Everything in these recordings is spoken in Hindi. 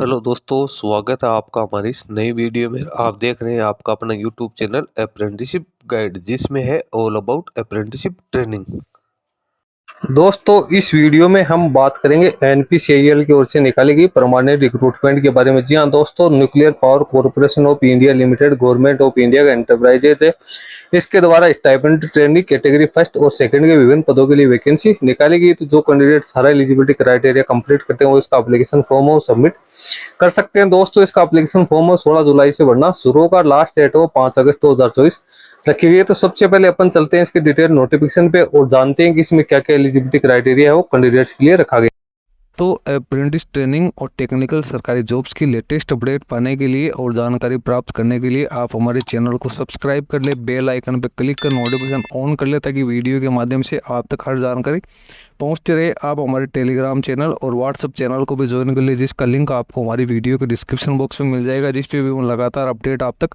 हेलो दोस्तों, स्वागत है आपका हमारी इस नई वीडियो में। आप देख रहे हैं आपका अपना यूट्यूब चैनल अप्रेंटिसशिप गाइड, जिसमें है ऑल अबाउट अप्रेंटिसशिप ट्रेनिंग। दोस्तों, इस वीडियो में हम बात करेंगे एनपीसीआईएल की ओर से निकाली गई परमानेंट रिक्रूटमेंट के बारे में। जी हाँ दोस्तों, nuclear power corporation of India limited government of India का एंटरप्राइजेज है। इसके द्वारा स्टाइपेंड ट्रेनिंग कैटेगरी फर्स्ट और सेकंड के विभिन्न पदों के लिए वैकेंसी निकाली गई। तो जो कैंडिडेट सारा एलिजिबिलिटी क्राइटेरिया कंप्लीट करते हैं वो इसका एप्लीकेशन फॉर्म सबमिट कर सकते हैं। दोस्तों, इसका एप्लीकेशन फॉर्म 16 जुलाई से भरना शुरू होगा। लास्ट डेट हो 5 अगस्त 2024 रखी गई है। तो सबसे पहले अपन चलते हैं इसके डिटेल नोटिफिकेशन पे और जानते हैं कि इसमें क्या क्या एलिजिबिलिटी क्राइटेरिया है वो कैंडिडेट्स के लिए रखा गया। तो अप्रेंटिस ट्रेनिंग और टेक्निकल सरकारी जॉब्स की लेटेस्ट अपडेट पाने के लिए और जानकारी प्राप्त करने के लिए आप हमारे चैनल को सब्सक्राइब कर ले, बेल आइकन पर क्लिक कर नोटिफिकेशन ऑन कर ले, ताकि वीडियो के माध्यम से आप तक हर जानकारी पहुंचते रहे। आप हमारे टेलीग्राम चैनल और व्हाट्सएप चैनल को भी ज्वाइन कर ले, जिसका लिंक आपको हमारी वीडियो के डिस्क्रिप्शन बॉक्स में मिल जाएगा, जिस पे भी मैं लगातार अपडेट आप तक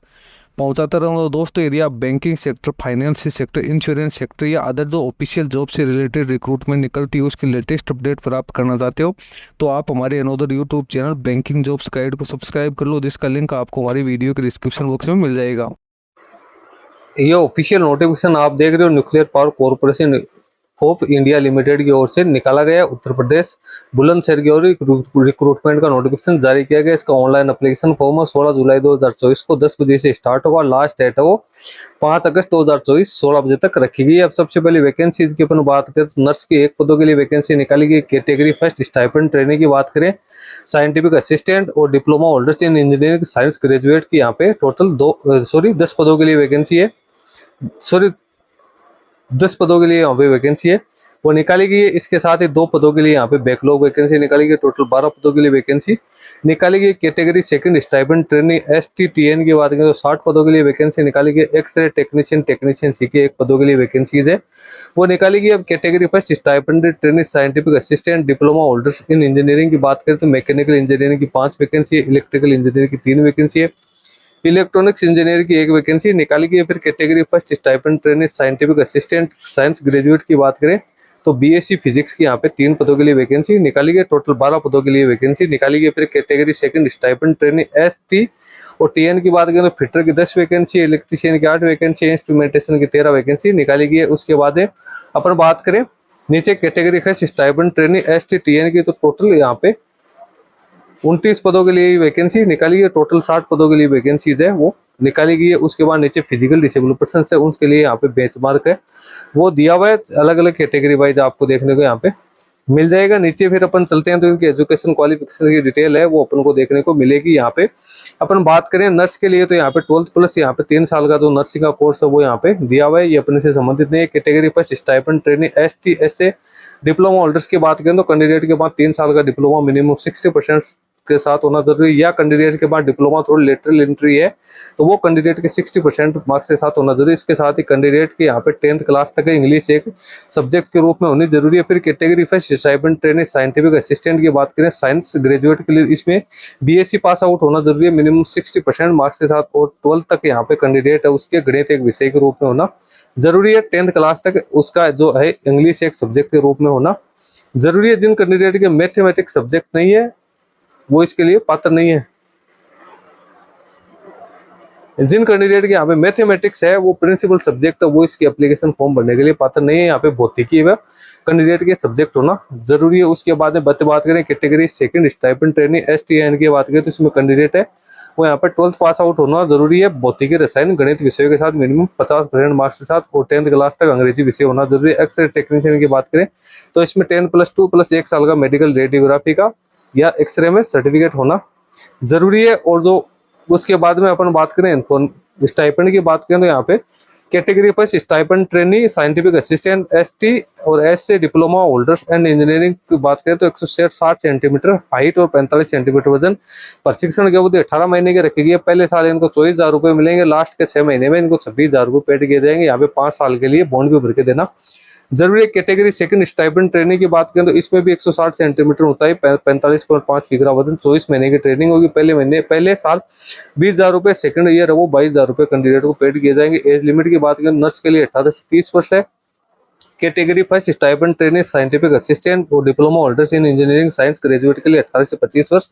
पहुंचाता रहूँगा। दोस्तों, यदि आप banking sector, finance sector, insurance sector या अदर जो ऑफिशियल जॉब से रिलेटेड रिक्रूटमेंट निकलती है उसकी लेटेस्ट अपडेट प्राप्त करना चाहते हो तो आप हमारे another YouTube channel banking jobs guide को सब्सक्राइब कर लो, जिसका लिंक आपको हमारी वीडियो के डिस्क्रिप्शन बॉक्स में मिल जाएगा। ये ऑफिशियल नोटिफिकेशन आप देख रहे हो nuclear power corporation of India limited की ओर से निकाला गया उत्तर प्रदेश बुलंदशहर की ओर रिक्रूटमेंट का नोटिफिकेशन जारी किया गया। इसका ऑनलाइन एप्लीकेशन फॉर्म 16 जुलाई 2024 को 10 बजे से स्टार्ट होगा। लास्ट डेट है वो 5 अगस्त 2024 16 बजे तक रखी गई है। अब सबसे पहले वैकेंसी की अपन बात करें तो नर्स के 1 पदों के लिए वैकेंसी निकाली गई। कैटेगरी फर्स्ट स्टाइपेंड ट्रेनिंग की बात करें, साइंटिफिक असिस्टेंट और diploma holders in engineering science graduate की यहाँ पे टोटल 10 पदों के लिए वैकेंसी है। 10 पदों के लिए यहाँ पे वैकेंसी है वो निकाली गई है। इसके साथ ही 2 पदों के लिए यहाँ पे बैकलॉग वैकेंसी निकाली गई। टोटल 12 पदों के लिए वैकेंसी निकाली गई। Category second stipend training STTN की बात करें तो 60 पदों के लिए वैकेंसी निकाली गई। एक्सरे टेक्नीशियन सी के 1 पदों के लिए वैकेंसीज है वो निकाली गई। अब category first stipend training scientific assistant diploma holders in engineering की बात करें तो मैकेनिकल इंजीनियरिंग की 5 वैकेंसी है, इलेक्ट्रिकल इंजीनियरिंग की 3 वैकेंसी है, इलेक्ट्रॉनिक्स इंजीनियर की 1 वैकेंसी निकाली गई है। फिर category first stipend training scientific assistant science graduate की बात करें तो BSc फिजिक्स की यहाँ पे 3 पदों के लिए वैकेंसी निकाली गई। टोटल 12 पदों के लिए वैकेंसी निकाली गई। फिर category second stipend training ST और TN की बात करें तो फिटर की 10 वैकेंसी, इलेक्ट्रीशियन की 8 वैकेंसी, इंस्ट्रूमेंटेशन की 13 वैकेंसी निकाली गई है। उसके बाद अपन बात करें नीचे category first stipend training ST-TN की तो टोटल यहाँ पे 29 पदों के लिए वैकेंसी निकाली है। टोटल 60 पदों के लिए वैकेंसीज है वो निकाली गई है। उसके बाद नीचे फिजिकल डिसेबल पर्सन है उनके लिए यहाँ पे बेंचमार्क है वो दिया हुआ है, अलग अलग कैटेगरी वाइज आपको देखने को यहाँ पे मिल जाएगा। नीचे फिर अपन चलते हैं तो इनकी एजुकेशन क्वालिफिकेशन की डिटेल है वो अपन को देखने को मिलेगी। यहाँ पे अपन बात करें नर्स के लिए तो यहाँ पे 12th प्लस यहाँ पे 3 साल का जो नर्सिंग का कोर्स है वो यहाँ पे दिया हुआ है, ये अपने से संबंधित नहीं है। Category first stipend training ST-SA diploma holders की बात करें तो कैंडिडेट के पास 3 साल का डिप्लोमा मिनिमम 60% के साथ होना जरूरी है, या कैंडिडेट के पास डिप्लोमा थोड़ी लेटरल एंट्री है तो वो कैंडिडेट के 60% मार्क्स के साथ होना जरूरी है। इसके साथ ही कैंडिडेट के यहाँ पे 10th क्लास तक इंग्लिश एक सब्जेक्ट के रूप में होनी जरूरी है। फिर category first stipend training scientific assistant की बात करें साइंस ग्रेजुएट के लिए इसमें BSc पास आउट होना जरूरी है मिनिमम 60% मार्क्स के साथ, और 12th तक यहाँ पे कैंडिडेट है उसके गणित एक विषय के रूप में होना जरूरी है। 10th क्लास तक उसका जो है इंग्लिश एक सब्जेक्ट के रूप में होना जरूरी है। जिन कैंडिडेट के मैथमेटिक्स सब्जेक्ट नहीं है वो इसके लिए पात्र नहीं है। जिन कैंडिडेट के यहाँ पे मैथमेटिक्स है वो प्रिंसिपल सब्जेक्ट है वो इसकी एप्लीकेशन फॉर्म भरने के लिए पात्र नहीं है। यहाँ पे भौतिकी व कैंडिडेट के सब्जेक्ट होना जरूरी है। उसके बाद में बात करें category second stipend training STN की बात करें तो इसमें कैंडिडेट है वो यहाँ पे 12th पास आउट होना जरूरी है। भौतिकी रसायन गणित विषयों के साथ मिनिमम 50% मार्क्स के साथ, और 10th क्लास तक अंग्रेजी विषय होना जरूरी है। एक्सरे टेक्नीशियन की बात करें तो इसमें 10+2 प्लस 1 साल का मेडिकल रेडियोग्राफी का या एक्सरे में सर्टिफिकेट होना जरूरी है। और जो उसके बाद में अपन बात करें स्टाइपेंड की बात करें तो यहाँ पे कैटेगरी पर stipend training scientific assistant ST और SA diploma holders and engineering की बात करें तो 160 सेंटीमीटर हाइट और 45 सेंटीमीटर वजन, प्रशिक्षण की अवधि 18 महीने की रखी गई है। पहले साल इनको 24,000 रुपये मिलेंगे, लास्ट के 6 महीने में इनको 26,000 रुपये पेड किए जाएंगे। यहाँ पे 5 साल के लिए बॉन्ड भी भर के देना जरूरी है। कैटेगरी सेकंड स्टाइपेंड ट्रेनिंग की बात करें तो इसमें भी 160 सेंटीमीटर ऊंचाई, 45.5 किग्रा वजन, 24 महीने की ट्रेनिंग होगी। पहले साल 20,000 रुपये, सेकंड ईयर है वो 22,000 रुपये कैंडिडेट को पेड किए जाएंगे। एज लिमिट की बात करें नर्स के लिए 18 से 30 वर्ष है, category first stipend trainee scientific assistant और diploma holders in engineering science graduate के लिए 18 से 25 वर्ष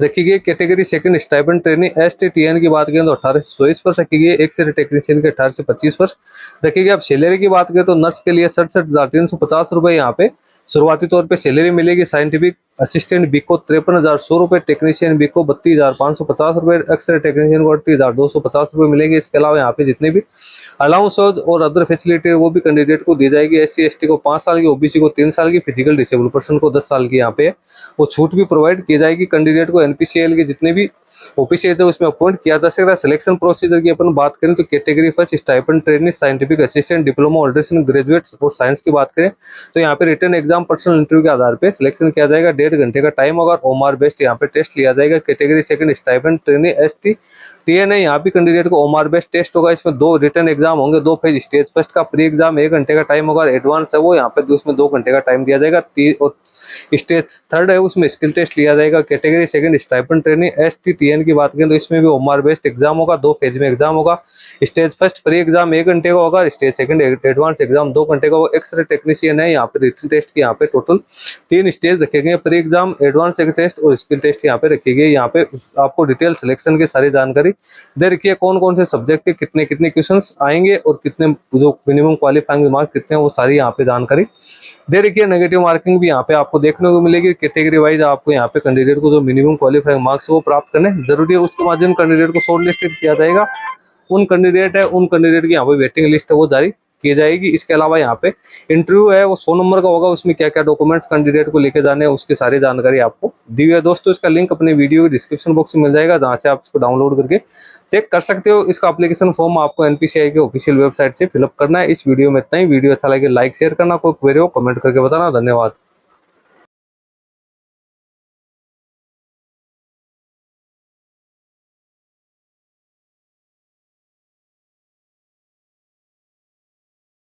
रखी गई। Category second stipend trainee STTN की बात करें तो 18 से 24 वर्ष रखी गई। एक्स-रे टेक्नीशियन के 18 से 25 वर्ष रखी गई। अब सैलरी की बात करें तो नर्स के लिए 67,350 रुपए यहाँ पे शुरुआती तौर पे सैलरी मिलेगी। साइंटिफिक असिस्टेंट बीको 53,100 रुपए, टेक्नीशियन बीको 32,550 रुपए, एक्सरे टेक्नीशियन को 38,250 रुपए मिलेंगे। इसके अलावा यहाँ पे जितने भी अलाउंस और अदर फैसिलिटी वो भी कैंडिडेट को दी जाएगी। SC/ST को 5 साल की, OBC को 3 साल की, फिजिकल डिसेबल पर्सन को 10 साल की यहाँ पे वो छूट भी प्रोवाइड की जाएगी। कैंडिडेट को NPCL के जितने भी ऑफिशियल थे उसमें अपॉइंट किया जा सकता है। सिलेक्शन प्रोसीजर की अपन बात करें तो category first stipend trainee scientific assistant diploma holders इन ग्रेजुएट्स और साइंस की बात करें तो यहाँ पे रिटन एग्जाम पर्सनल इंटरव्यू के आधार पे सिलेक्शन किया जाएगा। 1.5 घंटे का टाइम होगा। OMR बेस्ड यहाँ पे टेस्ट लिया जाएगा। Category second stipend trainee STTN है, यहाँ भी कैंडिडेट को OMR बेस्ड टेस्ट होगा। इसमें 2 रिटन एग्जाम होंगे, 2 फेज। स्टेज फर्स्ट का प्री एग्जाम 1 घंटे का टाइम होगा। एडवांस है वो यहाँ पे उसमें 2 घंटे का टाइम दिया जाएगा। और स्टेज थर्ड है उसमें स्किल टेस्ट लिया जाएगा। Category second stipend trainee STTN की बात करें तो इसमें भी OMR बेस्ड एग्जाम होगा। 2 फेज में एग्जाम होगा। स्टेज फर्स्ट प्री एग्जाम 1 घंटे का होगा। स्टेज सेकंड एडवांस एग्जाम 2 घंटे का होगा। एक्सरे टेक्नीशियन है, यहाँ पे रिटन टेस्ट की यहाँ पे टोटल 3 स्टेज रखे गए, प्री एग्जाम, एडवांस टेस्ट और स्किल टेस्ट यहाँ पे रखी गई। यहाँ पे आपको डिटेल सिलेक्शन की सारी जानकारी दे रखी है। कौन कौन से सब्जेक्ट के कितने कितने क्वेश्चंस आएंगे और कितने जो मिनिमम क्वालिफाइंग मार्क्स कितने हैं वो सारी यहाँ पे जानकारी दे रखी है। नेगेटिव मार्किंग भी यहाँ पे आपको देखने को मिलेगी। कैटेगरी वाइज आपको यहाँ पे कैंडिडेट को जो मिनिमम क्वालिफाइंग मार्क्स वो प्राप्त करने जरूरी है। उसके माध्यम कैंडिडेट को शॉर्ट लिस्टेड किया जाएगा। उन कैंडिडेट की यहाँ पे वेटिंग लिस्ट है वो जारी की जाएगी। इसके अलावा यहाँ पे इंटरव्यू है वो 100 नंबर का होगा। उसमें क्या क्या डॉक्यूमेंट्स कैंडिडेट को लेके जाने हैं उसकी सारी जानकारी आपको दी हुई है। दोस्तों इसका लिंक अपने वीडियो के डिस्क्रिप्शन बॉक्स में मिल जाएगा, जहाँ से आप इसको डाउनलोड करके चेक कर सकते हो। इसका एप्लीकेशन फॉर्म आपको NPCI के ऑफिशियल वेबसाइट से फिलअप करना है। इस वीडियो में इतना ही। वीडियो अच्छा लगे लाइक शेयर करना, कोई क्वेरी हो कमेंट करके बताना। धन्यवाद।